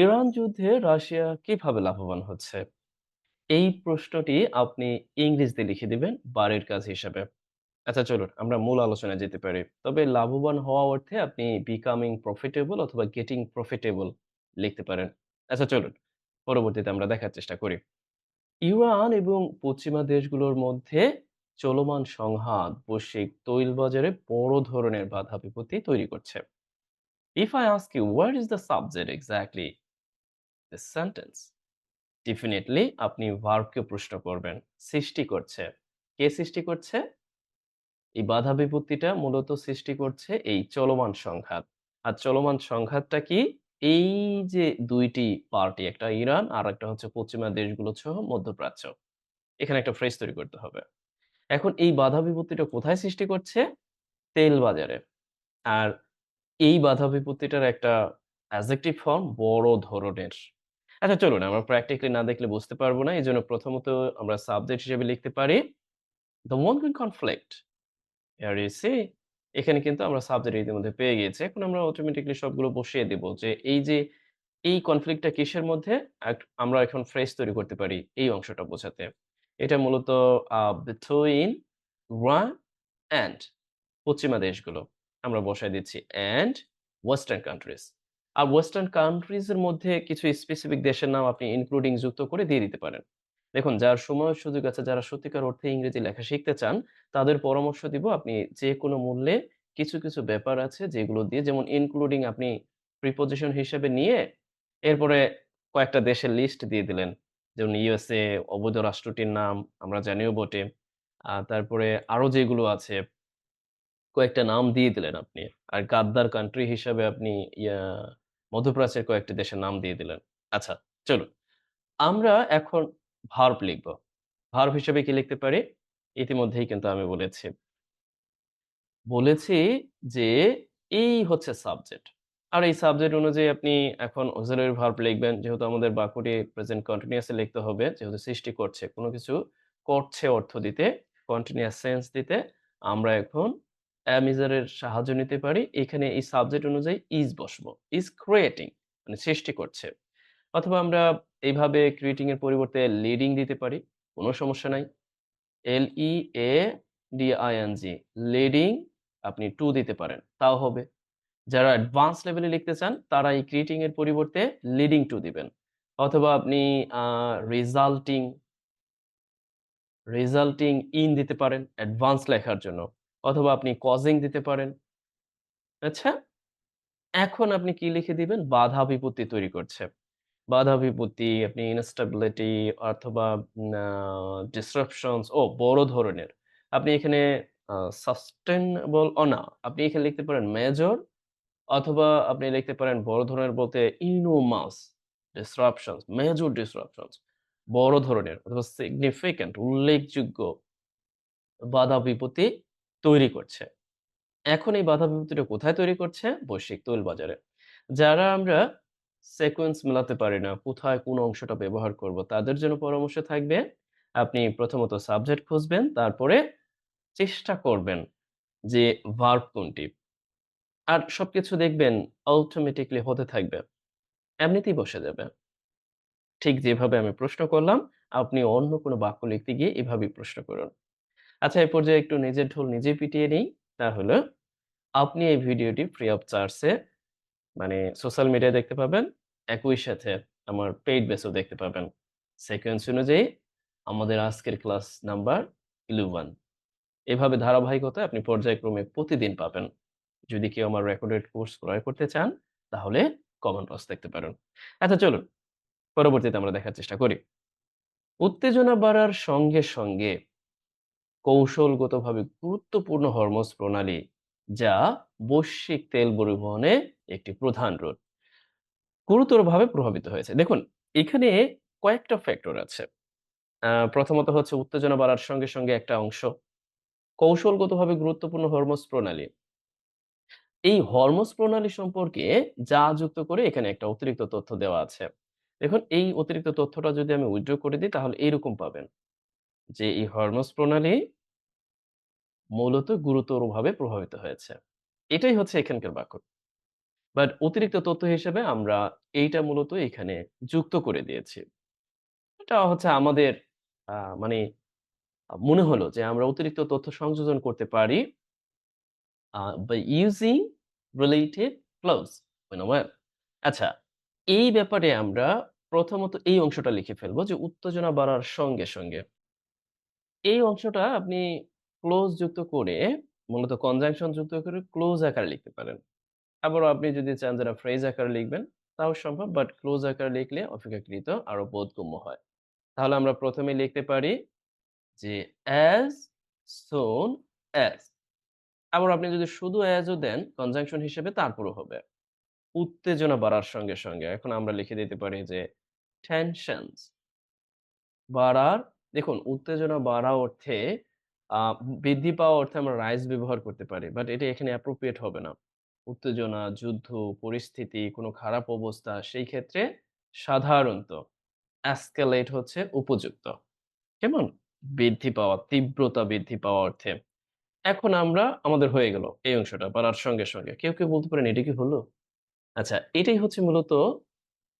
Iran যুদ্ধে Russia কিভাবে লাভবান হচ্ছে? এই প্রশ্নটি আপনি ইংরেজিতে লিখে দিবেন বাড়ির কাজ হিসাবে। আচ্ছা চলুন আমরা মূল আলোচনায় যেতে পারি। তবে লাভবান হওয়া অর্থে আপনি becoming profitable অথবা getting profitable লিখতে পারেন। আচ্ছা চলুন পরবর্তীতে আমরা দেখার চেষ্টা করি। ইরান এবং পশ্চিমা দেশগুলোর মধ্যে চলমান সংঘাত বৈশ্বিক তৈল বাজারে বড় ধরনের বাধা বিপত্তি তৈরি করছে। If I ask you what is the subject exactly this sentence? Definitely আপনি ভার্বকে প্রশ্ন করবেন। সৃষ্টি করছে। কে সৃষ্টি করছে? এই বাধা বিপত্তিটা মূলত সৃষ্টি করছে এই চলমান সংঘাত। আর চলমান সংঘাতটা কি? এই যে ২ টি পার্টি, একটা ইরান আর একটা হচ্ছে পশ্চিমা দেশগুলো সহ মধ্যপ্রাচ্য। এখানে একটা ফ্রেজ তৈরি করতে হবে। এখন এই বাধা বিপত্তিটা কোথায় সৃষ্টি করছে? তেল বাজারে। আর এই বাধা বিপত্তিটার একটা অ্যাডজেক্টিভ ফর্ম বড় ধরনের। আচ্ছা চলুন আমরা প্র্যাকটিক্যালি না দেখলে বুঝতে পারব না। এজন্য প্রথমত আমরা সাবজেক্ট হিসেবে লিখতে পারি the ongoing conflict. here you see এখানে কিন্তু আমরা সাবজেক্ট ইতিমধ্যে পেয়ে গিয়েছি। এখন আমরা অটোমেটিক্যালি সবগুলো বসিয়ে দিব যে এই কনফ্লিক্টটা কিসের মধ্যে? আমরা এখন ফ্রেজ তৈরি করতে পারি এই অংশটা বোঝাতে। এটা মূলত between Iran and পশ্চিমা দেশগুলো। আমরা বসায় দিচ্ছি and western countries. R western countries এর মধ্যে কিছু স্পেসিফিক দেশের নাম আপনি ইনক্লুডিং যুক্ত করে দিয়ে দিতে পারেন। দেখুন যার সময় সুযোগ আছে, যারা সত্যিকার অর্থে ইংরেজি লেখা শিখতে চান, তাদের পরামর্শ দিব আপনি যেকোনো মূল্যে কিছু ব্যাপার আছে যেগুলো দিয়ে যেমন ইনক্লুডিং আপনি প্রিপোজিশন হিসেবে নিয়ে এরপরে কয়েকটা দেশের লিস্ট দিয়ে দিলেন। যেমন ইউএসএ, অবৈধ রাষ্ট্রটির নাম আমরা জানিও বটে। তারপরে আরো যেগুলো আছে কয়েকটা নাম দিয়ে দিলেন আপনি। আর গাদ্দার কান্ট্রি হিসাবে আপনি ইয়া মধ্যপ্রাচ্যের কয়েকটি দেশের নাম দিয়ে দিলেন। আচ্ছা, চলুন। আমরা এখন ভার্ব লিখব। ভার্ব হিসেবে কি লিখতে পারি? ইতিমধ্যেই কিন্তু আমি বলেছি যে এই হচ্ছে সাবজেক্ট। আর এই সাবজেক্ট অনুযায়ী আপনি এখন অক্সিলারি ভার্ব লিখবেন। যেহেতু আমাদের বাক্যটি প্রেজেন্ট কন্টিনিউয়াস এ লিখতে হবে। যেহেতু সৃষ্টি করছে, কোন কিছু করছে অর্থ দিতে, কন্টিনিউয়াস সেন্স দিতে আমরা এখন am is এর সাহায্য নিতে পারি। এখানে এই সাবজেক্ট অনুযায়ী is বসবো। is creating মানে সৃষ্টি করছে। অথবা আমরা এইভাবে ক্রিয়েটিং এর পরিবর্তে লিডিং দিতে পারি। কোন সমস্যা নাই। L-E-A-D-I-N-G লিডিং আপনি টু দিতে পারেন। তাও হবে। যারা অ্যাডভান্স লেভেলে লিখতে চান তারা এই ক্রিয়েটিং এর পরিবর্তে লিডিং টু দিবেন। অথবা আপনি আ রিজাল্টিং, রিজাল্টিং ইন দিতে পারেন অ্যাডভান্স লেখার জন্য। অথবা আপনি কজিং দিতে পারেন। আচ্ছা? এখন আপনি কি লিখে দিবেন? বাধা বিপত্তি তৈরি করছে। বাধা বিপত্তি, আপনি ইনস্টেবিলিটি অথবা আ ডিসরাপশনস বড় ধরনের। আপনি এখানে আ সাস্টেইনেবল না। আপনি এখানে লিখতে পারেন মেজর অথবা আপনি লিখতে পারেন বড় ধরনের বলতে ইনোমাস ডিসরাপশনস, মেজর ডিসরাপশনস বড় ধরনের অথবা সিগনিফিক্যান্ট উল্লেখযোগ্য বাধা বিপত্তি তৈরি করছে। এখন এই বাধা বিপত্তিটা কোথায় তৈরি করছে? বৈশ্বিক তৈল বাজারে। যারা আমরা সিকোয়েন্স মেলাতে পারি না, কোথায় কোন অংশটা ব্যবহার করব, তাদের জন্য পরামর্শ থাকবে, আপনি প্রথমত সাবজেক্ট খুঁজবেন, তারপরে চেষ্টা করবেন যে ভার্ব কোনটি। আর সবকিছু দেখবেন অটোমেটিক্যালি হতে থাকবে। এমনিতেই বসে যাবে। ঠিক যেভাবে আমি প্রশ্ন করলাম, আপনি অন্য কোনো বাক্য লিখতে গিয়ে এভাবেই প্রশ্ন করুন। আচ্ছা, এই পর্যায়ে একটু নিজের ঢোল নিজেই পিটিয়ে নিই। তা হলো আপনি এই ভিডিওটি ফ্রি অফ চার্জ এ মানে সোশ্যাল মিডিয়ায় দেখতে পাবেন। একই সাথে আমার পেইড বেসেও দেখতে পাবেন। সিকোয়েন্স অনুযায়ী আমাদের আজকের ক্লাস নাম্বার 11 এভাবে ধারাবাহিকতায় আপনি পর্যায়ক্রমে প্রতিদিন পাবেন। যদি কেউ আমার রেকর্ডেড কোর্স ক্রয় করতে চান, তাহলে কমেন্ট বক্স দেখতে পারেন। আচ্ছা চলুন, পরবর্তীতে আমরা দেখার চেষ্টা করি। উত্তেজনা বাড়ার সঙ্গে কৌশলগতভাবে গুরুত্বপূর্ণ হরমোজ প্রণালী, যা বৈশ্বিক তেল পরিবহনে একটি প্রধান রোধ। গুরুতরভাবে প্রভাবিত হয়েছে। দেখুন, এখানে কয়েকটা ফ্যাক্টর আছে। প্রথমত হচ্ছে উত্তেজনা বাড়ার সঙ্গে একটা অংশ। কৌশলগতভাবে গুরুত্বপূর্ণ হরমোজ প্রণালী। এই হরমোজ প্রণালী সম্পর্কে যা যুক্ত করে এখানে একটা অতিরিক্ত তথ্য দেওয়া আছে। দেখুন এই অতিরিক্ত তথ্যটা যদি আমি উইথড্র করে দিই তাহলে এইরকম পাবেন যে এই হরমোজ প্রণালী মূলত গুরুতরভাবে প্রভাবিত হয়েছে। এটাই হচ্ছে এখানকার বাক্য। বাট অতিরিক্ত তথ্য হিসেবে আমরা এইটা মূলত এখানে যুক্ত করে দিয়েছি। এটা হচ্ছে আমাদের আ মানে মনে হলো যে আমরা অতিরিক্ত তথ্য সংযোজন করতে পারি by using related clause when a verb আচ্ছা, এই ব্যাপারে আমরা প্রথমত এই অংশটা লিখে ফেলবো যে উত্তেজনা বাড়ার সঙ্গে, সঙ্গে। এই অংশটা আপনি ক্লোজ যুক্ত করে মূলত কনজাংশন যুক্ত করে ক্লোজ আকারে লিখতে পারেন। আবারও আপনি যদি চান যারা ফ্রেজ আকারে লিখবেন তাও সম্ভব বাট ক্লোজ আকারে লিখলে অপেক্ষাকৃত আরো বোধগম্য হয়। তাহলে আমরা ১ম এ লিখতে পারি যে as soon as আবার আপনি যদি শুধু as ও দেন কনজাংশন হিসেবে তারপরও হবে। উত্তেজনা বাড়ার সঙ্গে, সঙ্গে এখন আমরা লিখে দিতে পারি যে tensions বাড়ার দেখুন উত্তেজনা বাড়া অর্থে আ বৃদ্ধি পাওয়া অর্থে আমরা রাইজ ব্যবহার করতে পারি। বাট এটা এখানে appropriate হবে না। উত্তেজনা, যুদ্ধ, পরিস্থিতি, কোনো খারাপ অবস্থা সেই ক্ষেত্রে সাধারণত escalate হচ্ছে উপযুক্ত। কেমন? বৃদ্ধি পাওয়া, তীব্রতা বৃদ্ধি পাওয়া অর্থে। এখন আমরা আমাদের হয়ে গেল এই অংশটা বাড়ার সঙ্গে, সঙ্গে। কেউ বলতে পারেন এটা কি হলো? আচ্ছা, এটাই হচ্ছে মূলত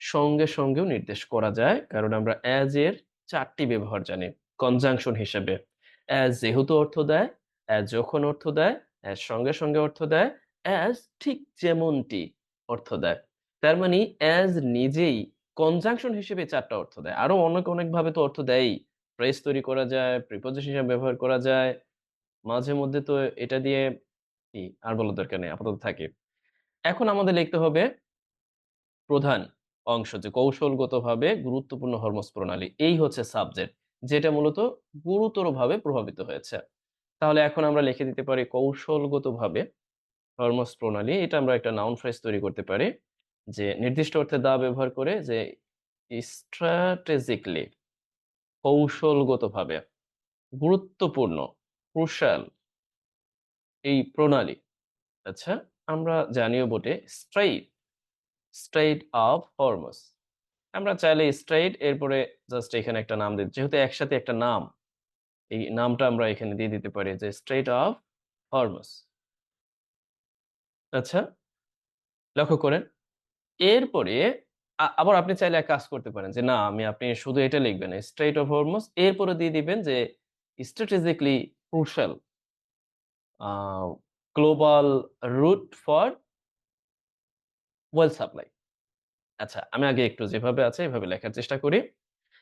সঙ্গে, সঙ্গেও নির্দেশ করা যায়। কারণ আমরা as এর ৪ টি ব্যবহার জানি কনজাংশন হিসেবে। as যেহেতু অর্থ দেয়, as যখন অর্থ দেয়, as সঙ্গে, সঙ্গে অর্থ দেয়, as ঠিক যেমনটি অর্থ দেয়। তার মানে as নিজেই কনজাংশন হিসেবে ৪ টা অর্থ দেয়। আরো অনেক ভাবে তো অর্থ দেয়ই। ফ্রেজ তৈরি করা যায়, প্রিপোজিশন হিসেবে ব্যবহার করা যায়। মাঝে মধ্যে তো এটা দিয়ে আর বলার দরকার নেই। আপাতত থাকি। এখন আমাদের লিখতে হবে প্রধান অংশ যে কৌশলগতভাবে গুরুত্বপূর্ণ হরমোজ প্রণালী। এই হচ্ছে সাবজেক্ট যেটা মূলত গুরুতরভাবে প্রভাবিত হয়েছে। তাহলে এখন আমরা লিখে দিতে পারি কৌশলগতভাবে হরমোজ প্রণালী। এটা আমরা একটা নাউন ফ্রেজ তৈরি করতে পারি। যে নির্দিষ্ট অর্থে দা ব্যবহার করে যে strategically কৌশলগতভাবে গুরুত্বপূর্ণ ক্রুশাল এই প্রণালী। আচ্ছা, আমরা জানিও বটে স্ট্রেইট অফ হরমোজ। আমরা চাইলে স্ট্রেইট এরপরে জাস্ট এখানে একটা নাম দিই। যেহেতু একসাথে একটা নাম, এই নামটা আমরা এখানে দিয়ে দিতে পারি যে স্ট্রেইট অফ হরমুজ। আচ্ছা, লক্ষ্য করেন। এরপরে আবার আপনি চাইলে এক কাজ করতে পারেন যে না আপনি শুধু এটা লিখবেন না। স্ট্রেইট অফ হরমুজ এরপরে দিয়ে দিবেন যে strategically crucial a global route for oil supply. আচ্ছা, আমি আগে একটু যেভাবে আছে এভাবে লেখার চেষ্টা করি।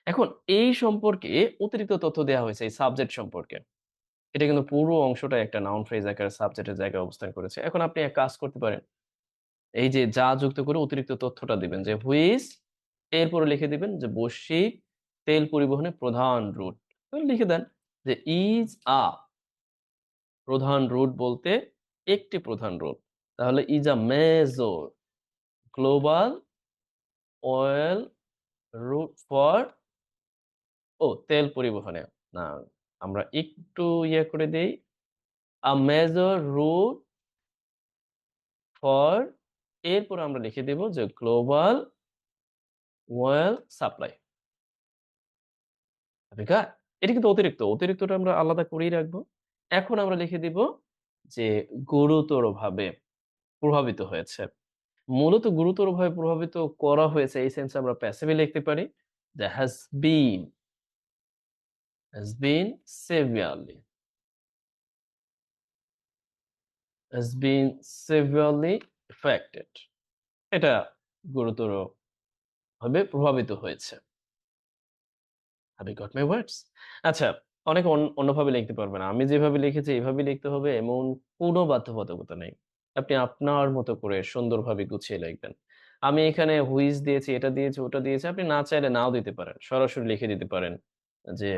এখন এই সম্পর্কে অতিরিক্ত তথ্য দেয়া হয়েছে এই সাবজেক্ট সম্পর্কে। এটা কিন্তু পুরো অংশটাই একটা নাউন ফ্রেজ আকারে সাবজেক্টের জায়গায় অবস্থান করেছে। এখন আপনি এক কাজ করতে পারেন। এই যে যা যুক্ত করে অতিরিক্ত তথ্যটা দিবেন যে হুইচ এরপরে লিখে দিবেন যে বৈশ্বিক তেল পরিবহনের প্রধান রুট। লিখে দেন যে ইজ আ প্রধান রুট বলতে একটি প্রধান রুট। তাহলে is a major global oil route for তেল পরিবহনে। না, আমরা একটু করে দেই। আ মেজর রুট ফর এরপর আমরা লিখে দেব যে গ্লোবাল ওয়েল সাপ্লাই। হবে গা? এটা কিন্তু অতিরিক্ত। অতিরিক্তটা আমরা আলাদা করেই রাখবো। এখন আমরা লিখে দিব যে গুরুতরভাবে প্রভাবিত হয়েছে। মূলত গুরুতরভাবে প্রভাবিত করা হয়েছে এই সেন্সে আমরা প্যাসিভে লিখতে পারি যে has been severely affected এটা গুরুতরভাবে প্রভাবিত হয়েছে। Have you got my words? আচ্ছা, অনেকে অন্যভাবে লিখতে পারবে না। আমি যেভাবে লিখেছি এভাবেই লিখতে হবে এমন কোনো বাধ্যবাধকতা নেই। আপনি আপনার মতো করে সুন্দরভাবে গুছিয়ে লিখবেন। আমি এখানে হুইচ দিয়েছি, এটা দিয়েছি, ওটা দিয়েছি। আপনি না চাইলে নাও দিতে পারেন। সরাসরি লিখে দিতে পারেন যে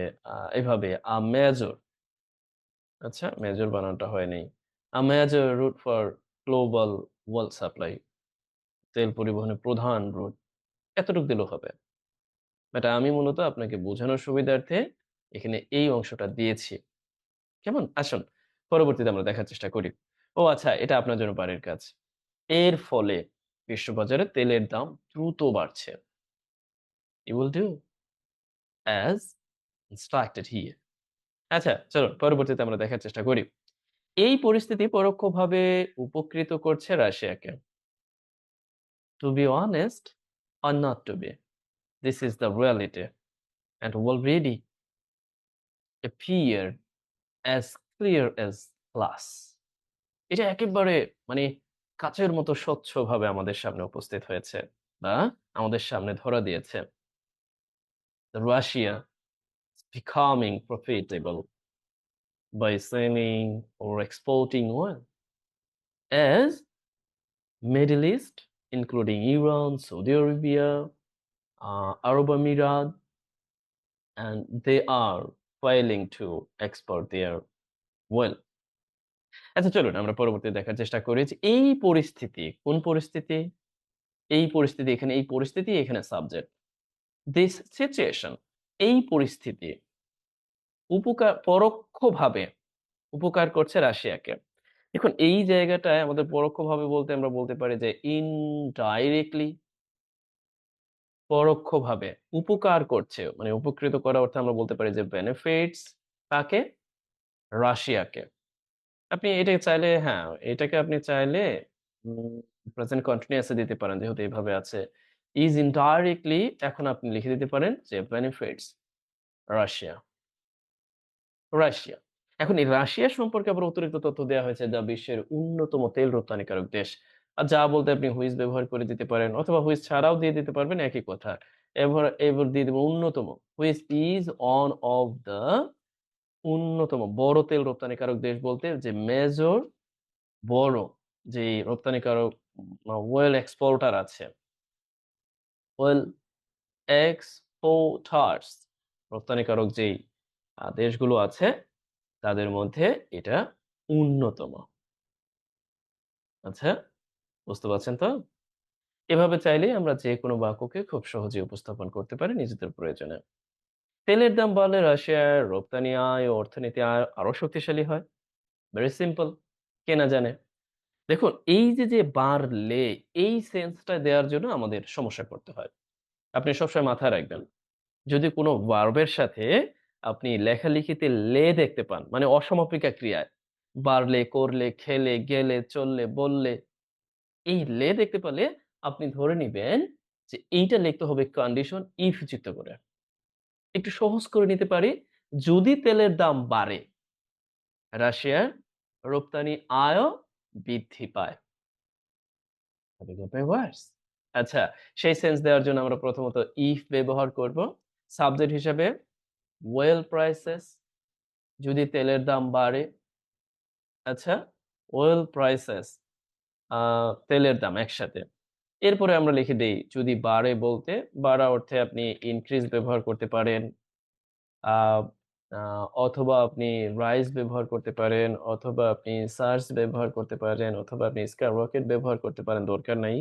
এভাবে a major আচ্ছা মেজর বানানটা হয় নাই। A major route for global oil supply তেল পরিবহনের প্রধান রুট। এতটুক দিলেও হবে। বাট আমি মূলত আপনাকে বোঝানোর সুবিধার্থে এখানে এই অংশটা দিয়েছি। কেমন? আসুন পরবর্তীতে আমরা দেখার চেষ্টা করি। আচ্ছা এটা আপনার জন্য বাড়ির কাজ। এর ফলে বিশ্ববাজারে তেলের দাম দ্রুত বাড়ছে। You will do as instructed here. আচ্ছা চলুন পরবর্তীতে আমরা দেখার চেষ্টা করি। এই পরিস্থিতি পরোক্ষভাবে উপকৃত করছে রাশিয়াকে। to be honest or not to be. This is the reality and already appear as clear as glass. এটা একেবারে মানে কাচের মতো স্বচ্ছভাবে আমাদের সামনে উপস্থিত হয়েছে বা আমাদের সামনে ধরা দিয়েছে। Russia is becoming profitable by selling or exporting oil as Middle East, including Iran, Saudi Arabia, Arab Emirates, and they are failing to export their oil. আচ্ছা চলুন আমরা পরবর্তীতে দেখার চেষ্টা করি যে এই পরিস্থিতি, কোন পরিস্থিতি? এই পরিস্থিতি এখানে এই পরিস্থিতি এখানে সাবজেক্ট। This situation এই পরিস্থিতি পরোক্ষভাবে উপকার করছে রাশিয়াকে। দেখুন এই জায়গাটায় আমাদের পরোক্ষভাবে বলতে আমরা বলতে পারি যে ইনডাইরেক্টলি পরোক্ষভাবে উপকার করছে। মানে উপকৃত করা অর্থে আমরা বলতে পারি যে বেনিফিটস কাকে? রাশিয়াকে। আপনি এটাকে চাইলে হ্যাঁ, এটাকে আপনি চাইলে প্রেজেন্ট কন্টিনিউয়াস এ দিতে পারেন যেহেতু এভাবে আছে। ইস ইনডাইরেক্টলি এখন আপনি লিখে দিতে পারেন যে বেনিফিটস রাশিয়া। রাশিয়া। এখন এই রাশিয়া সম্পর্কে আবার অতিরিক্ত তথ্য দেয়া হয়েছে যা বিশ্বের অন্যতম তেল রপ্তানিকারক দেশ। আর যা বলতে আপনি হুইচ ব্যবহার করে দিতে পারেন অথবা হুইচ ছাড়াও দিয়ে দিতে পারবেন একই কথা। এবার দিয়ে দেব অন্যতম। Which is one of the অন্যতম বড় তেল রপ্তানিকারক দেশ বলতে যে মেজর বড় যেই রপ্তানিকারক ওয়েল এক্সপোর্টার আছে। ওয়েল এক্সপোর্টার্স রপ্তানিকারক যেই দেশগুলো আছে তাদের মধ্যে এটা অন্যতম। আচ্ছা, বুঝতে পারছেন তো? এভাবে চাইলেই আমরা যেকোনো বাক্যকে খুব সহজেই উপস্থাপন করতে পারি নিজেদের প্রয়োজনে। তেলের দাম বাড়লে রাশিয়ার রপ্তানি আয় ও অর্থনীতি আরো শক্তিশালী হয়। Very simple. কে না জানে? দেখুন এই যে বাড়লে এই সেন্সটা দেওয়ার জন্য আমাদের সমস্যায় পড়তে হয়। আপনি সবসময় মাথায় রাখবেন। যদি কোনো ভার্বের সাথে আপনি লেখালেখিতে দেখতে পান, মানে অসমাপিকা ক্রিয়ায়, বাড়লে, করলে, খেলে, গেলে, চললে, বললে, এই দেখতে পেলে আপনি ধরে নিবেন যে এইটা লিখতে হবে কন্ডিশন ইফ যুক্ত করে। একটু সহজ করে নিতে পারি, যদি তেলের দাম বাড়ে, রাশিয়ার রপ্তানি আয়ও বৃদ্ধি পায়। Have you got my words? আচ্ছা, সেই সেন্স দেওয়ার জন্য আমরা প্রথমত ইফ ব্যবহার করব। সাবজেক্ট হিসাবে ওয়েল প্রাইসেস যদি তেলের দাম বাড়ে, আচ্ছা, ওয়েল প্রাইসেস তেলের দাম একসাথে। এরপরে আমরা লিখে দেই যদি বাড়ে বলতে বাড়া অর্থে আপনি ইনক্রিজ ব্যবহার করতে পারেন। আ আ অথবা আপনি রাইজ ব্যবহার করতে পারেন, অথবা আপনি সার্জ ব্যবহার করতে পারেন, অথবা আপনি স্কাইরকেট ব্যবহার করতে পারেন। দরকার নাই।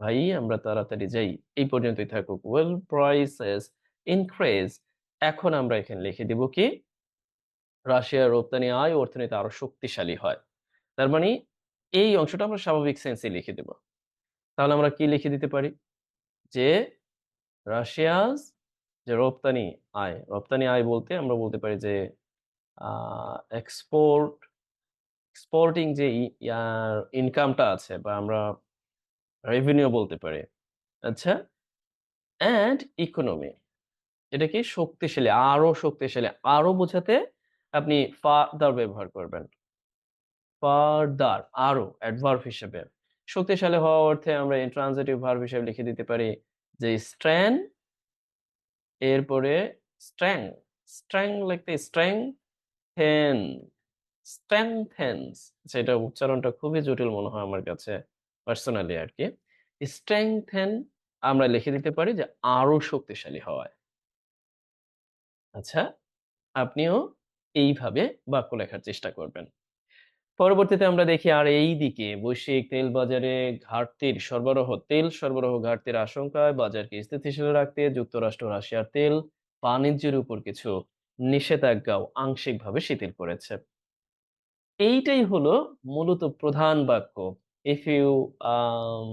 ভাই আমরা তাড়াতাড়ি যাই। এই পর্যন্তই থাকুক। ওয়েল প্রাইসেস ইনক্রিজ এখন আমরা এখানে লিখে দিব কি? রাশিয়ার রপ্তানি আয় ও অর্থনীতি আরো শক্তিশালী হয়। তার মানে এই অংশটা আমরা স্বাভাবিক সেন্স এ লিখে দেব। তাহলে আমরা কি লিখে দিতে পারি? যে রাশিয়াস যে রপ্তানি আয় বলতে আমরা বলতে পারি যে আ এক্সপোর্ট এক্সপোর্টিং যে ইনকামটা আছে বা আমরা রেভিনিউ বলতে পারি। আচ্ছা? অ্যান্ড ইকোনমি এটা কি শক্তিশালী, আরো শক্তিশালী। আরো বোঝাতে আপনি ফার্দার ব্যবহার করবেন। ফার্দার আরো অ্যাডভার্ব হিসেবে। শক্তিশালী হওয়া অর্থে আমরা ইন্ট্রানজিটিভ ভার্ব হিসেবে লিখে দিতে পারি যে এরপরে স্ট্রেং, স্ট্রেং লিখতে স্ট্রেংথেন, স্ট্রেংথেন্স সেটা উচ্চারণটা খুবই জটিল মনে হয় আমার কাছে পার্সোনালি আরকি। স্ট্রেংথেন আমরা লিখে দিতে পারি যে আরো শক্তিশালী হওয়ায়। আচ্ছা, আপনিও এইভাবে বাক্য লেখার চেষ্টা করবেন। পরবর্তীতে আমরা দেখি আর এইদিকে বৈশ্বিক তেল বাজারে তেল সরবরাহ ঘাটতির আশঙ্কায় বাজারকে স্থিতিশীল রাখতে যুক্তরাষ্ট্র রাশিয়ার তেল বাণিজ্যের উপর কিছু নিষেধাজ্ঞাও আংশিকভাবে শিথিল করেছে। এইটাই হলো মূলত প্রধান বাক্য। If you um,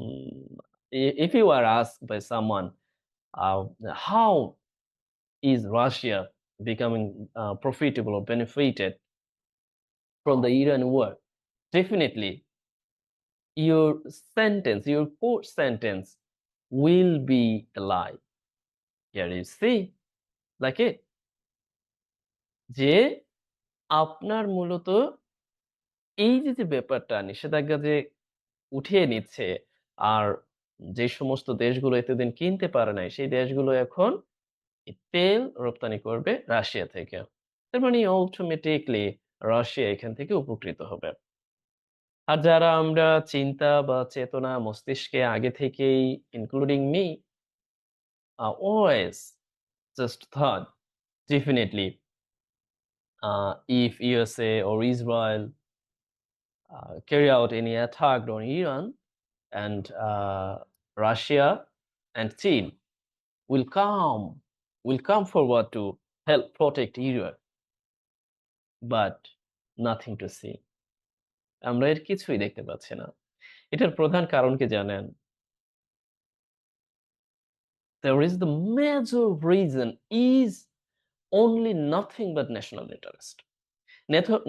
if you are asked by someone how is Russia becoming profitable or benefited from the Iran war, definitely your core sentence will be a lie. Here you see, like it? যে আপনার মূলত এই যে ব্যাপারটা নিষেধাজ্ঞা যে উঠিয়ে নিচ্ছে, আর যে সমস্ত দেশগুলো এতদিন কিনতে পারে নাই, সেই দেশগুলো এখন তেল রপ্তানি করবে রাশিয়া থেকে। তার মানে অটোমেটিকলি রাশিয়া এখান থেকে উপকৃত হবে। আর যারা আমরা চিন্তা বা চেতনা মস্তিষ্কে আগে থেকেই including me always just thought definitely if USA or Israel carry out any attack on Iran and Russia and China will come forward to help protect Iran, but nothing to see. আমরা এর কিছুই দেখতে পাচ্ছি না। এটার প্রধান কারণ কি জানেন? There is the major reason is only nothing but national interest.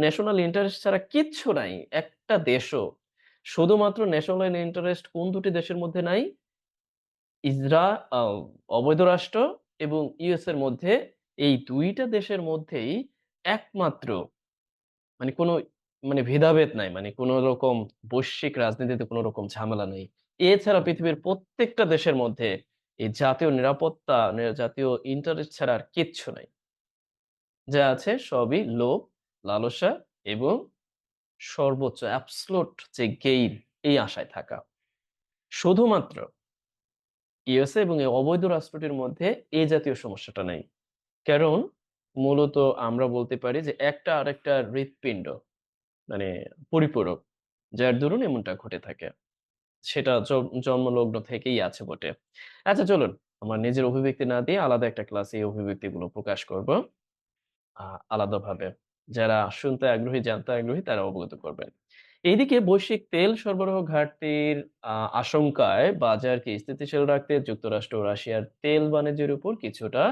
National interest ছাড়া কিচ্ছু নাই। একটা দেশও শুধুমাত্র ন্যাশনাল ইন্টারেস্ট কোন দুটি দেশের মধ্যে নাই? ইসরা আ অবৈধ রাষ্ট্র এবং ইউএস এর মধ্যে, এই ২ টা দেশের মধ্যেই একমাত্র কোনো ভেদাভেদ নাই। কোন রকম বৈশ্বিক রাজনীতিতে কোন রকম ঝামেলা নেই। এছাড়া পৃথিবীর প্রত্যেকটা দেশের মধ্যে এই জাতীয় নিরাপত্তা, জাতীয় ইন্টারেস্ট ছাড়া আর কিচ্ছু নাই। যা আছে সবই লোভ, লালসা এবং সর্বোচ্চ অ্যাবসোলিউট যে গেইন, এই আশায় থাকা। শুধুমাত্র ইউএসএ এবং এই অবৈধ রাষ্ট্রটির মধ্যে এই জাতীয় সমস্যাটা নাই। কারণ মূলত আমরা বলতে পারি যে একটা আরেকটার হৃৎপিণ্ড মানে পরিপূরক, যার দরুন এমনটা ঘটে থাকে। সেটা জন্মলগ্ন থেকেই আছে বটে। আচ্ছা চলুন, আমার নিজের অভিব্যক্তি না দিয়ে আলাদা একটা ক্লাসে এই অভিব্যক্তিগুলো প্রকাশ করব আলাদাভাবে। যারা শুনতে আগ্রহী, জানতে আগ্রহী তারা অবগত করবেন। এইদিকে বৈশ্বিক তেল সরবরাহ ঘাটতির আশঙ্কায় বাজারকে স্থিতিশীল রাখতে যুক্তরাষ্ট্র ও রাশিয়ার তেল বাণিজ্যের উপর কিছুটা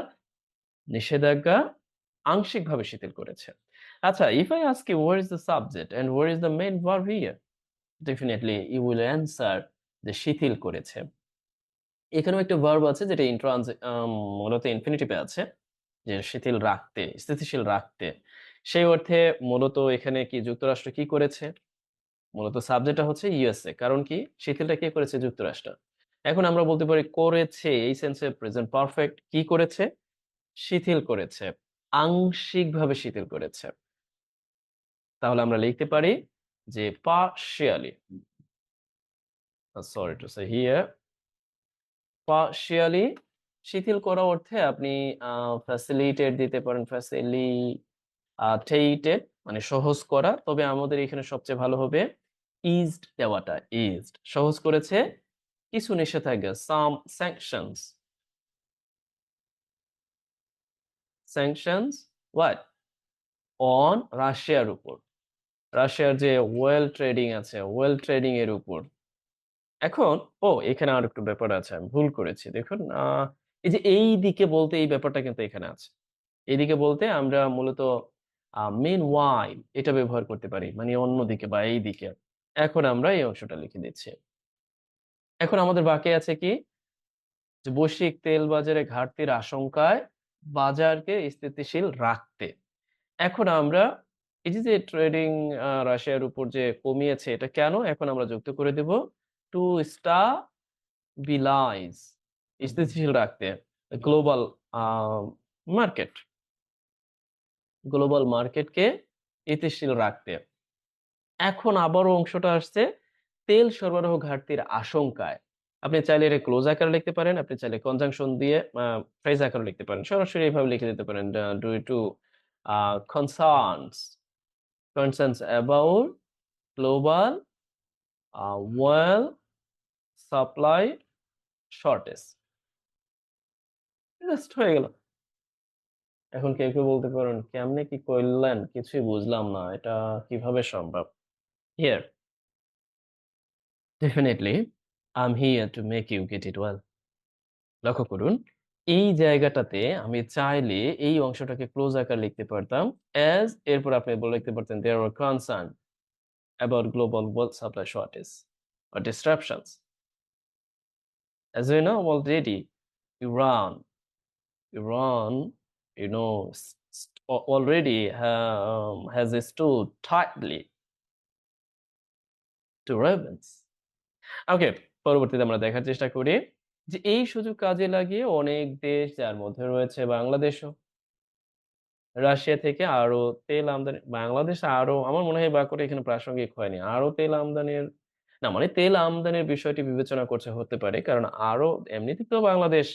নিষেধাজ্ঞা আংশিকভাবে শিথিল করেছে। আচ্ছা, if I ask you where is the subject and where is the main verb here? Definitely you will answer যে শিথিল করেছে। এখানেও একটা ভার্ব আছে যেটা মূলত ইনফিনিটিভে আছে, যে শিথিল রাখতে, স্থিতিশীল রাখতে। সেই অর্থে মূলত এখানে কি যুক্তরাষ্ট্র কি করেছে? মূলত সাবজেক্টটা হচ্ছে ইউএসএ। কারণ কি? শিথিলটা কে করেছে? যুক্তরাষ্ট্র। এখন আমরা বলতে পারি করেছে, এই সেন্সে প্রেজেন্ট পারফেক্ট। কি করেছে? শিথিল করেছে। আংশিকভাবে শিথিল করেছে। তাহলে আমরা লিখতে পারি যে partially, sorry to say here, partially শিথিল করা অর্থে আপনি facilitate দিতে পারেন, facilitated সহজ করা। তবে আমাদের এখানে সবচেয়ে ভালো হবে eased দেওয়াটা, eased সহজ করেছে কিছু নিষেধাজ্ঞা, some sanctions what on রাশিয়ার উপর, রাশিয়ার যে ওয়েল ট্রেডিং আছে, ওয়েল ট্রেডিং এর উপর। এখন এখানে আরেকটু ব্যাপার আছে, আমি ভুল করেছি। দেখুন এই যে এই দিকে বলতে এই ব্যাপারটা কিন্তু এখানে আছে। এইদিকে বলতে আমরা মূলত meanwhile এটা ব্যবহার করতে পারি, অন্যদিকে বা এই দিকে। এখন আমরা এই অংশটা লিখে দিচ্ছি। এখন আমাদের বাকি আছে কি? যে বৈশ্বিক তেল বাজারে ঘাটতির আশঙ্কায় বাজারকে স্থিতিশীল রাখতে। এখন আমরা এই যে ট্রেডিং রাশিয়ার উপর যে কমিয়েছে, এটা কেন? এখন আমরা যুক্ত করে দেব টু স্টাবিলাইজ, স্থিতিশীল রাখতে গ্লোবাল আ মার্কেট, গ্লোবাল মার্কেটকে স্থিতিশীল রাখতে। এখন আবারও অংশটা আসছে তেল সরবরাহ ঘাটতির আশঙ্কায়। আপনি চাইলে এটা ক্লোজ আকারে লিখতে পারেন, আপনি চাইলে কনজাংশন দিয়ে ফ্রেজ আকারে লিখতে পারেন। সরাসরি এভাবে লিখে দিতে পারেন due to concerns about global oil supply shortage। Just হয়ে গেল। এখন কেউ বলতে পারেন, "কেমনে কি কইলেন? কিছুই বুঝলাম না। এটা কিভাবে সম্ভব?" Here, definitely I'm here to make you get it well. লক্ষ্য করুন, এই জায়গাটাতে আমি চাইলে এই অংশটাকে ক্লোজ আকারে লিখতে পারতাম as, এরপর আপনি লিখতে পারতেন there were concern about global world supply shortage or disruptions। As we know already, Iran, Iran, you know, already has stood tightly to ravens. ওকে, পরবর্তীতে আমরা দেখার চেষ্টা করি যে এই সুযোগ কাজে লাগিয়ে অনেক দেশ যার মধ্যে রয়েছে বাংলাদেশও রাশিয়া থেকে আরো তেল আমদানি বাংলাদেশ আরো আমার মনে হয় এই বাক্যটা এখানে প্রাসঙ্গিক হয়নি। আরো তেল আমদানির না মানে তেল আমদানির বিষয়টি বিবেচনা করছে হতে পারে। কারণ আরো এমনিতে তো বাংলাদেশ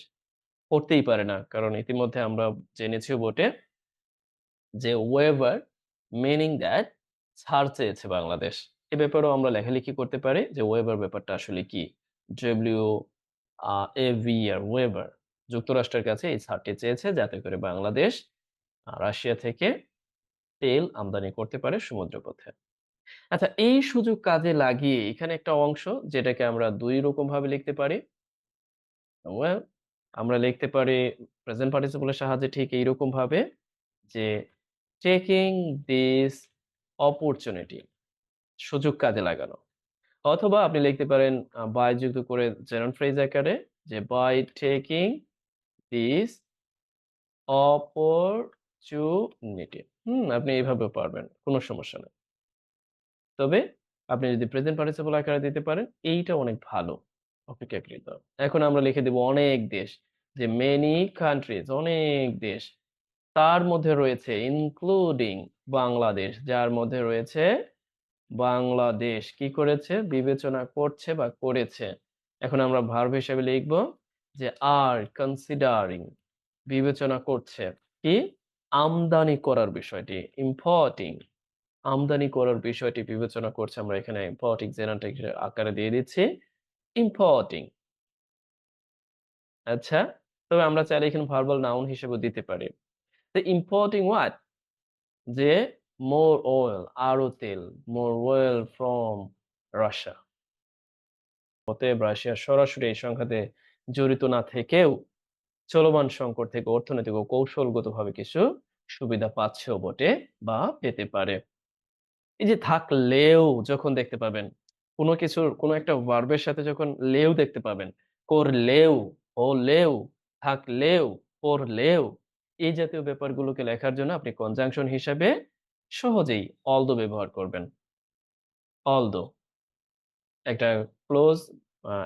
করতেই পারে না। কারণ ইতিমধ্যে আমরা জেনেছিও বটে যে ওয়েভার মিনিং দ্যাট ছাড় চেয়েছে বাংলাদেশ। এ ব্যাপারেও আমরা লেখালেখি করতে পারি যে ওয়েভার ব্যাপারটা আসলে কি? ডব্লিউ এভিআর ওয়েভার যুক্তরাষ্ট্রের কাছে এই ছাড়টি চেয়েছে যাতে করে বাংলাদেশ রাশিয়া থেকে তেল আমদানি করতে পারে সমুদ্রপথে। আচ্ছা এই সুযোগ কাজে লাগিয়ে এখানে একটা অংশ যেটাকে আমরা ২ রকম ভাবে লিখতে পারি। ওয়েল আমরা লিখতে পারি প্রেজেন্ট পার্টিসিপল এর সাহায্যে ঠিক এইরকম ভাবে যে টেকিং দিস অপরচুনিটি সুযোগ কাজে লাগানো। অথবা আপনি লিখতে পারেন বাই যুক্ত করে জেনারেল ফ্রেজ আকারে যে বাই টেকিং দিস অপরচুনিটি। আপনি এইভাবেও পারবেন। কোন সমস্যা নেই। তবে আপনি যদি প্রেজেন্ট পার্টিসিপল আকারে দিতে পারেন, এইটা অনেক ভালো। অপেক্ষাকৃত। এখন আমরা লিখে দিব অনেক দেশ। যে মেনি কান্ট্রিজ অনেক দেশ। তার মধ্যে রয়েছে ইনক্লুডিং বাংলাদেশ, যার মধ্যে রয়েছে বাংলাদেশ কি করেছে? বিবেচনা করছে বা করেছে। এখন আমরা ভার্ব হিসেবে লিখব যে আর কনসিডারিং বিবেচনা করছে। কি? আমদানি করার বিষয়টি ইম্পোর্টিং আমদানি করার বিষয়টি বিবেচনা করছে। আমরা এখানে ইম্পোর্টিং জেনারেটিভ আকারে দিয়ে দিচ্ছি। ইম্পোর্টিং আচ্ছা? তবে আমরা চাইলে এখানে ভার্বাল নাউন হিসেবেও দিতে পারি। তো ইম্পোর্টিং হোয়াট? যে more oil আরো তেল, more oil from Russia অতএব রাশিয়া সরাসরি এই সংঘাতে জড়িত না থেকেও চলমান সংকট থেকে অর্থনৈতিক ও কৌশলগতভাবে কিছু সুবিধা পাচ্ছেও বটে বা পেতে পারে। এই যে থাকলেও যখন দেখতে পাবেন, কোনো কিছুর কোনো একটা ভার্বের সাথে যখন লেও দেখতে পাবেন, করলেও, হলেও, থাকলেও, পড়লেও এই জাতীয় ব্যাপারগুলোকে লেখার জন্য আপনি কনজাংশন হিসাবে সহজেই অলদো ব্যবহার করবেন। অলদো একটা ক্লোজ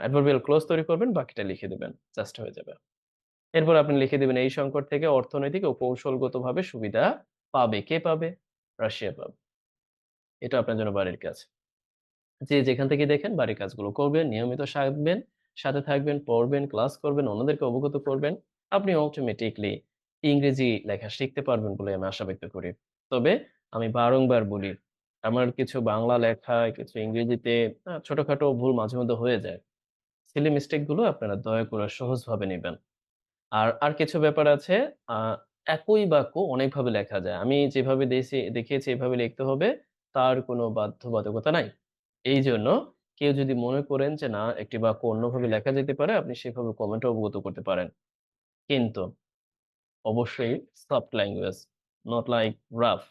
অ্যাডভার্বিয়াল ক্লোজ তৈরি করবেন, বাকিটা লিখে দিবেন। জাস্ট হয়ে যাবে। এরপর আপনি লিখে দিবেন এই সংকট থেকে অর্থনৈতিক ও কৌশলগতভাবে সুবিধা পাবে। কে পাবে? রাশিয়া পাবে। এটা আপনার জন্য বাড়ির কাজ। যে যেখান থেকে দেখেন বাড়ির কাজগুলো করবেন, নিয়মিত সাথে থাকবেন, পড়বেন, ক্লাস করবেন, অন্যদেরকে অবগত করবেন। আপনি অটোমেটিকলি ইংরেজি লেখা শিখতে পারবেন বলে আমি আশা ব্যক্ত করি। তবে আমি বারংবার বলি, আমার কিছু বাংলা লেখায়, কিছু ইংরেজিতে ছোটখাটো ভুল মাঝে মধ্যে হয়ে যায়। সিলি মিস্টেক গুলো আপনারা দয়া করে সহজভাবে নিবেন। আর কিছু ব্যাপার আছে আ একই বাক্য অনেকভাবে লেখা যায়। আমি যেভাবে দেখিয়েছি এভাবে লিখতে হবে তার কোনো বাধ্যবাধকতা নাই। এইজন্য কেউ যদি মনে করেন যে না একটি বাক্য অন্যভাবে লেখা যেতে পারে আপনি সেভাবে কমেন্টে অবগত করতে পারেন। কিন্তু অবশ্যই soft language, not like rough.